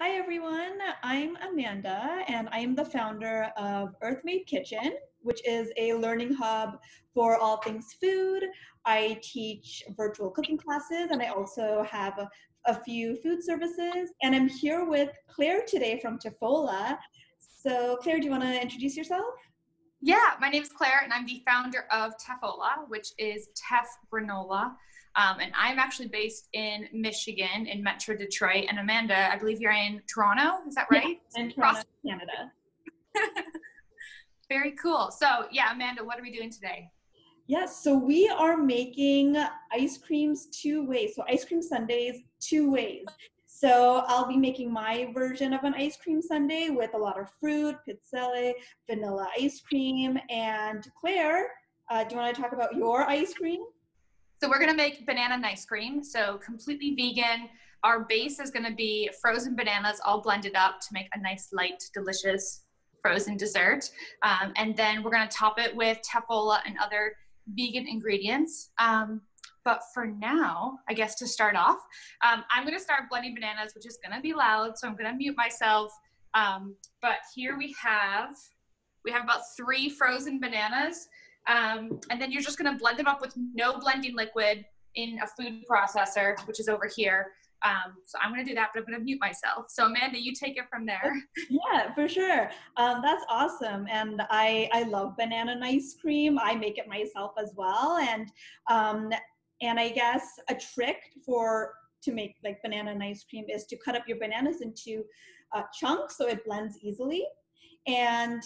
Hi everyone, I'm Amanda and I am the founder of Earthmade Kitchen, which is a learning hub for all things food. I teach virtual cooking classes and I also have a few food services. And I'm here with Claire today from Teffola. So Claire, do you want to introduce yourself? Yeah, my name is Claire and I'm the founder of Teffola, which is Teffola Granola. And I'm actually based in Michigan, in Metro Detroit. And Amanda, I believe you're in Toronto, is that right? Yeah, in Toronto, Canada. Very cool. So yeah, Amanda, what are we doing today? Yes, so we are making ice creams two ways. So ice cream sundaes two ways. So I'll be making my version of an ice cream sundae with a lot of fruit, pizzelle, vanilla ice cream. And Claire, do you want to talk about your ice cream? So we're gonna make banana ice cream, so completely vegan. Our base is gonna be frozen bananas all blended up to make a nice, light, delicious frozen dessert. And then we're gonna top it with Teffola and other vegan ingredients. But for now, I guess to start off, I'm gonna start blending bananas, which is gonna be loud, so I'm gonna mute myself. But here we have about 3 frozen bananas. And then you're just gonna blend them up with no blending liquid in a food processor, which is over here. So I'm gonna do that, but I'm gonna mute myself. So Amanda, you take it from there. Yeah, for sure. That's awesome. And I love banana ice cream. I make it myself as well. And I guess a trick to make like banana ice cream is to cut up your bananas into chunks so it blends easily. And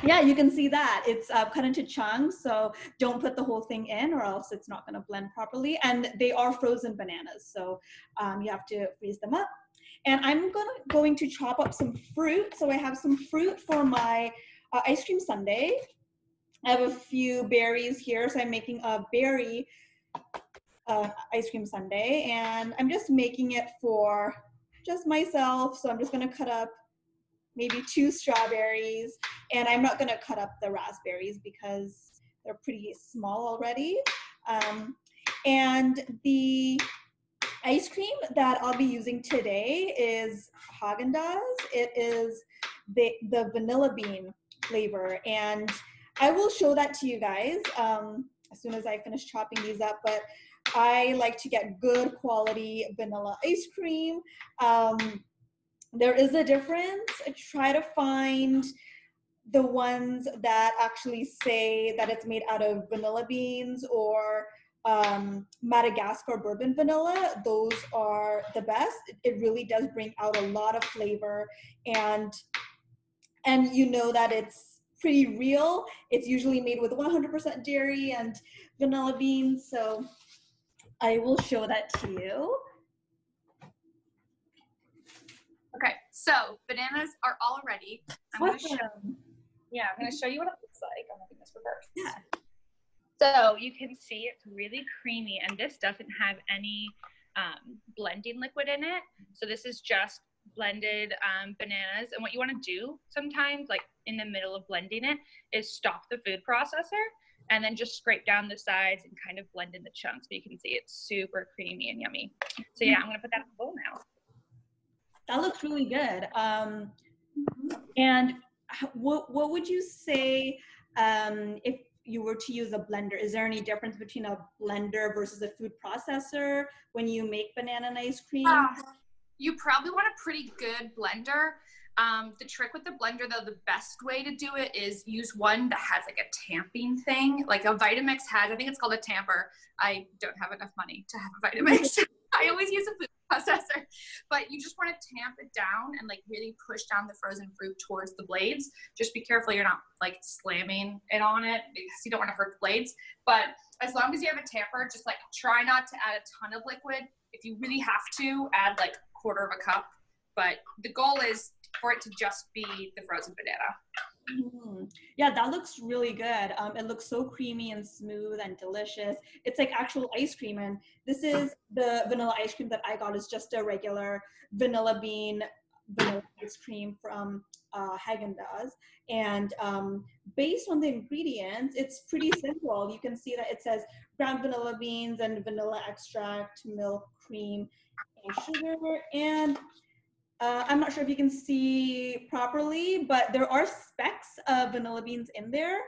yeah, you can see that it's cut into chunks, so don't put the whole thing in or else it's not going to blend properly. And they are frozen bananas, so you have to freeze them up. And I'm going to chop up some fruit. So I have some fruit for my ice cream sundae. I have a few berries here, so I'm making a berry ice cream sundae, and I'm just making it for just myself. So I'm just going to cut up maybe 2 strawberries, and I'm not going to cut up the raspberries because they're pretty small already. And the ice cream that I'll be using today is Haagen-Dazs. It is the vanilla bean flavor, and I will show that to you guys as soon as I finish chopping these up. But I like to get good quality vanilla ice cream. There is a difference. I try to find the ones that actually say that it's made out of vanilla beans or Madagascar bourbon vanilla. Those are the best. It really does bring out a lot of flavor, and you know that it's pretty real. It's usually made with 100% dairy and vanilla beans. So I will show that to you. Okay, so bananas are all ready. I'm gonna show you what it looks like. I'm making this reverse. Yeah. So you can see it's really creamy, and this doesn't have any blending liquid in it. So this is just blended bananas. And what you want to do sometimes, like in the middle of blending it, is stop the food processor and then just scrape down the sides and kind of blend in the chunks. So you can see it's super creamy and yummy. So yeah, I'm going to put that in the bowl now. That looks really good. And what would you say if you were to use a blender? Is there any difference between a blender versus a food processor when you make banana ice cream? You probably want a pretty good blender. The trick with the blender, though, the best way to do it is use one that has like a tamping thing, like a Vitamix has. I think it's called a tamper. I don't have enough money to have a Vitamix. I always use a food processor, but you just want to tamp it down and like really push down the frozen fruit towards the blades. Just be careful you're not like slamming it on it because you don't want to hurt the blades. But as long as you have a tamper, just like try not to add a ton of liquid. If you really have to, add like 1/4 cup. But the goal is for it to just be the frozen banana. Yeah, that looks really good. It looks so creamy and smooth and delicious. It's like actual ice cream. And this is the vanilla ice cream that I got. Is just a regular vanilla bean vanilla ice cream from Haagen-Dazs. And based on the ingredients, it's pretty simple. You can see that it says ground vanilla beans and vanilla extract, milk, cream, and sugar. And I'm not sure if you can see properly, but there are specks of vanilla beans in there.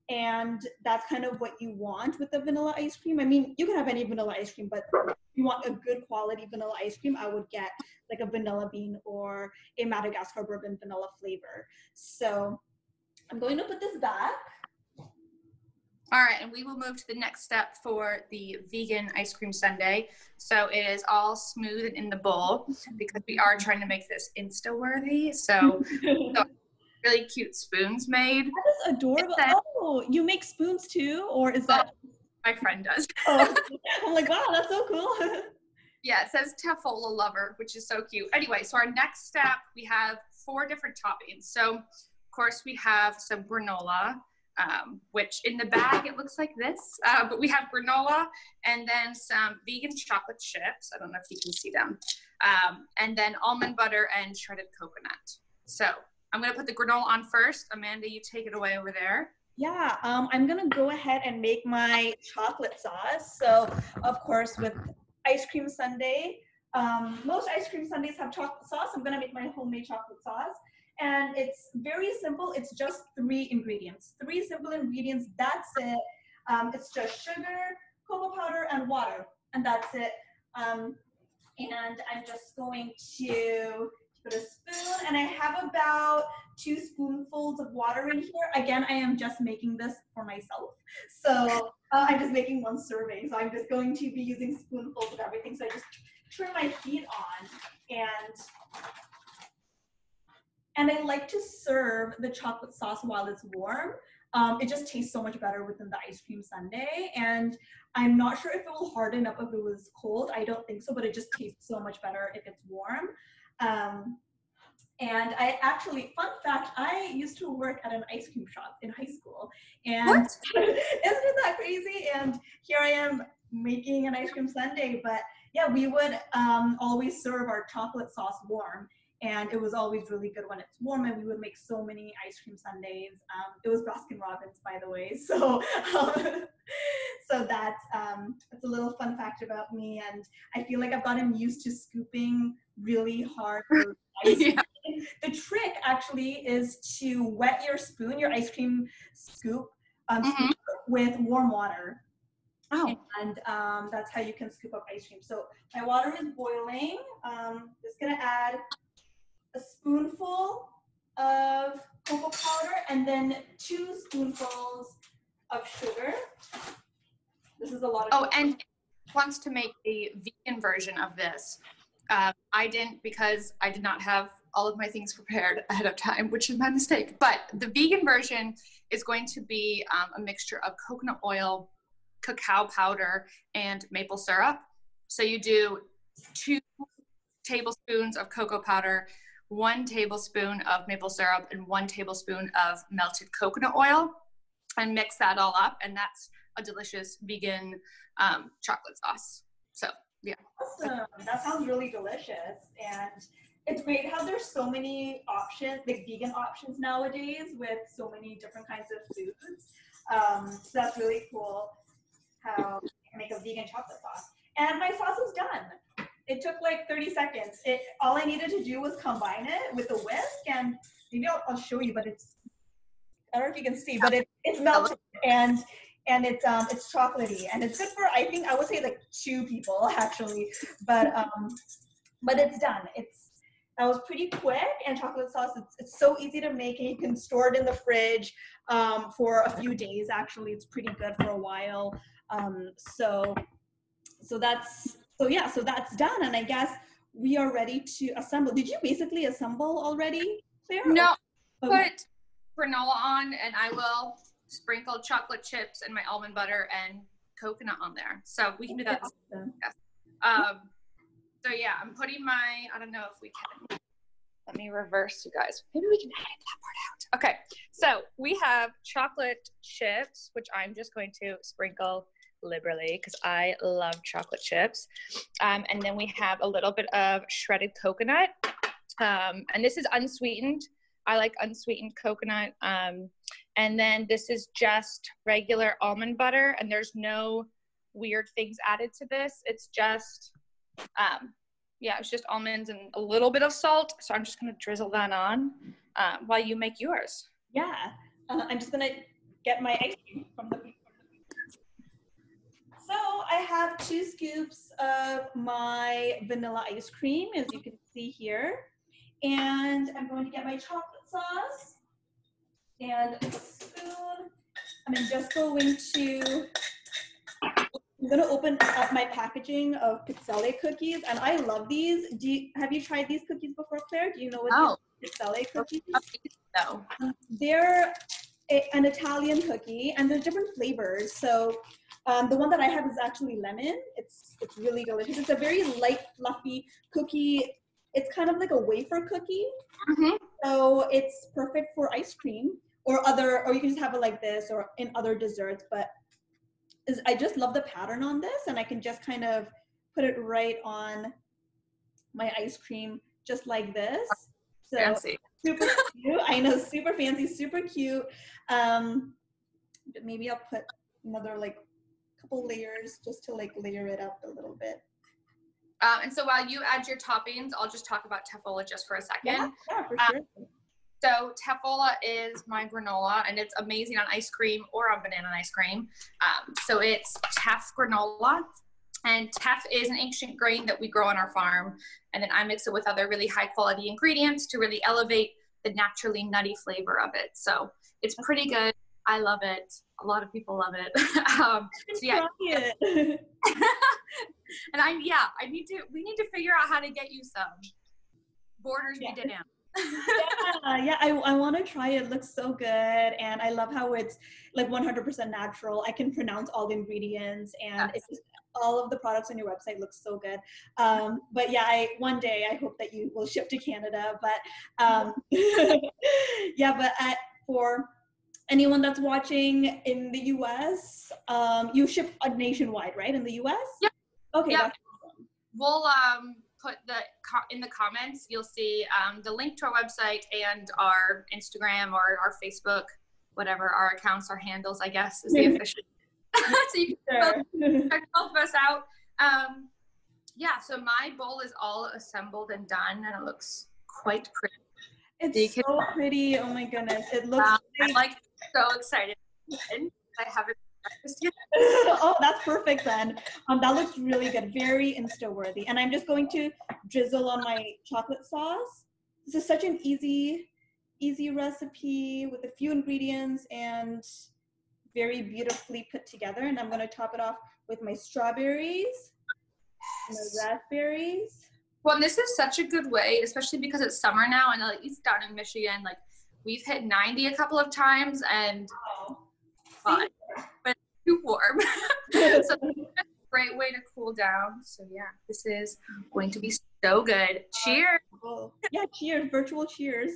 And that's kind of what you want with the vanilla ice cream. I mean, you can have any vanilla ice cream, but if you want a good quality vanilla ice cream, I would get like a vanilla bean or a Madagascar bourbon vanilla flavor. So I'm going to put this back. All right, and we will move to the next step for the vegan ice cream sundae. So it is all smooth and in the bowl because we are trying to make this Insta-worthy. So really cute spoons made. That is adorable. Oh, you make spoons too? Or is that? My friend does. Oh, I'm like, wow, that's so cool. Yeah, it says Teffola Lover, which is so cute. Anyway, so our next step, we have 4 different toppings. So, of course, we have some granola, which in the bag, it looks like this. But we have granola and then some vegan chocolate chips. I don't know if you can see them. And then almond butter and shredded coconut. So I'm going to put the granola on first. Amanda, you take it away over there. Yeah, I'm gonna go ahead and make my chocolate sauce. So, of course, with ice cream sundae, most ice cream sundaes have chocolate sauce. I'm gonna make my homemade chocolate sauce. And it's very simple. It's just 3 ingredients. 3 simple ingredients, that's it. It's just sugar, cocoa powder, and water. And that's it. And I'm just going to put a spoon, and I have about 2 spoonfuls of water in here. Again, I am just making this for myself. So I'm just making 1 serving. So I'm just going to be using spoonfuls of everything. So I just turn my heat on, and I like to serve the chocolate sauce while it's warm. It just tastes so much better within the ice cream sundae. And I'm not sure if it will harden up if it was cold. I don't think so, but it just tastes so much better if it's warm. And I actually, fun fact, I used to work at an ice cream shop in high school. And isn't it that crazy? And here I am making an ice cream sundae. But yeah, we would always serve our chocolate sauce warm. And it was always really good when it's warm, and we would make so many ice cream sundaes. It was Baskin Robbins, by the way. So, so that's a little fun fact about me. And I feel like I've gotten used to scooping really hard for ice cream. Yeah. The trick actually is to wet your spoon, your ice cream scoop, with warm water. Oh. And that's how you can scoop up ice cream. So my water is boiling. Just gonna add a spoonful of cocoa powder and then 2 spoonfuls of sugar. This is a lot of sugar. And wants to make a vegan version of this. I didn't, because I did not have all of my things prepared ahead of time, which is my mistake. But the vegan version is going to be a mixture of coconut oil, cacao powder, and maple syrup. So you do 2 tablespoons of cocoa powder, 1 tablespoon of maple syrup, and 1 tablespoon of melted coconut oil, and mix that all up. And that's a delicious vegan chocolate sauce. So, yeah. Awesome. That sounds really delicious. And it's great how there's so many options, like vegan options nowadays with so many different kinds of foods. So that's really cool how you can make a vegan chocolate sauce. And my sauce is done. It took like 30 seconds. All I needed to do was combine it with a whisk, and maybe I'll show you, but I don't know if you can see, but it's melted and it's chocolatey, and it's good for, I think I would say like 2 people actually, but it's done. That was pretty quick, and chocolate sauce, it's so easy to make, and you can store it in the fridge for a few days. Actually, it's pretty good for a while. So that's done, and I guess we are ready to assemble. Did you basically assemble already, Claire? No, put granola on, and I will sprinkle chocolate chips and my almond butter and coconut on there. So we can do that. Awesome. Yes. So yeah, I'm putting I don't know if we can. Let me reverse, you guys. Maybe we can edit that part out. Okay, so we have chocolate chips, which I'm just going to sprinkle liberally because I love chocolate chips. And then we have a little bit of shredded coconut. And this is unsweetened. I like unsweetened coconut. And then this is just regular almond butter, and there's no weird things added to this. It's just Yeah, it's just almonds and a little bit of salt. So I'm just going to drizzle that on while you make yours. Yeah. I'm just going to get my ice cream from the. So I have 2 scoops of my vanilla ice cream, as you can see here. And I'm going to get my chocolate sauce and a spoon. I'm just going to open up my packaging of Pizzelle cookies, and I love these. Have you tried these cookies before, Claire? Do you know what these Pizzelle cookies? No. They're an Italian cookie, and there's different flavors. So the one that I have is actually lemon. It's really delicious. It's a very light, fluffy cookie. It's kind of like a wafer cookie. Mm-hmm. So it's perfect for ice cream or you can just have it like this or in other desserts. But I just love the pattern on this, and I can just kind of put it right on my ice cream just like this. So fancy. Super cute. I know, super fancy, super cute. Maybe I'll put another like couple layers just to like layer it up a little bit. And so while you add your toppings, I'll just talk about Teffola just for a second. Yeah, for sure. So Teffola is my granola, and it's amazing on ice cream or on banana ice cream. So it's teff granola, and teff is an ancient grain that we grow on our farm, and then I mix it with other really high quality ingredients to really elevate the naturally nutty flavor of it. So it's pretty good. I love it. A lot of people love it. So yeah. And we need to figure out how to get you some. Borders be damned. I want to try it. It looks so good, and I love how it's like 100% natural. I can pronounce all the ingredients, and it's just, all of the products on your website look so good. But yeah, one day I hope that you will ship to Canada. But for anyone that's watching in the US, you ship nationwide, right? In the US? Yep. Okay. Yep. We'll put in the comments, you'll see the link to our website and our Instagram or our Facebook, whatever our accounts, our handles, I guess, is the official. So you can check both of us out. So my bowl is all assembled and done, and it looks quite pretty. It's so pretty. Oh my goodness. It looks I'm like so excited. I haven't breakfast yet. Oh, that's perfect then. That looks really good. Very Insta-worthy. And I'm just going to drizzle on my chocolate sauce. This is such an easy recipe with a few ingredients and very beautifully put together. And I'm going to top it off with my strawberries, my raspberries. Well, and this is such a good way, especially because it's summer now, and at least down in Michigan, like we've hit 90 a couple of times, and but it's too warm. So it's a great way to cool down. So yeah, this is going to be so good. Cheers! Yeah, cheers! Virtual cheers.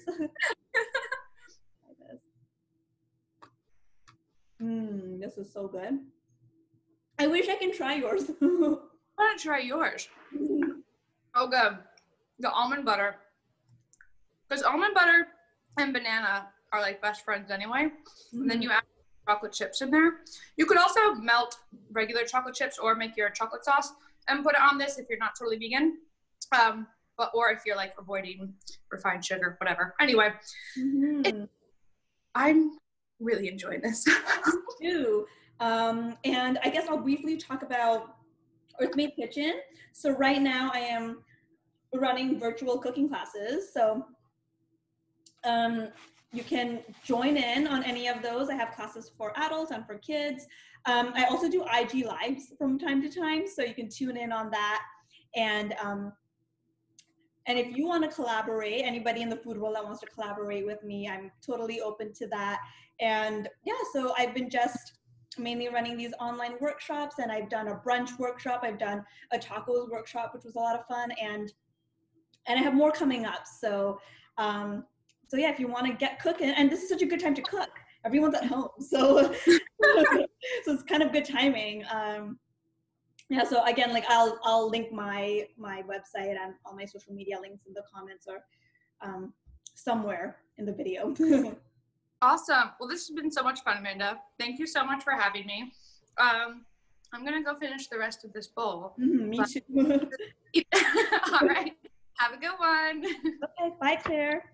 This is so good. I wish I can try yours. I want to try yours. Oh, good. The almond butter. Because almond butter and banana are like best friends anyway. And then you add chocolate chips in there. You could also melt regular chocolate chips or make your chocolate sauce and put it on this if you're not totally vegan. Or if you're like avoiding refined sugar, whatever. Anyway, I'm really enjoying this. Too. And I guess I'll briefly talk about Earthmade Kitchen. So right now I am running virtual cooking classes. So you can join in on any of those. I have classes for adults and for kids. I also do IG lives from time to time, so you can tune in on that. And if you want to collaborate, anybody in the food world that wants to collaborate with me, I'm totally open to that. And yeah, so I've been just mainly running these online workshops, and I've done a brunch workshop. I've done a tacos workshop, which was a lot of fun, and I have more coming up. So yeah, if you want to get cooking, and this is such a good time to cook. Everyone's at home, so so it's kind of good timing. Yeah, so again, like I'll link my website and all my social media links in the comments or somewhere in the video. Awesome. Well, this has been so much fun, Amanda. Thank you so much for having me. I'm gonna go finish the rest of this bowl. Me too. All right. Have a good one. Okay, bye, Claire.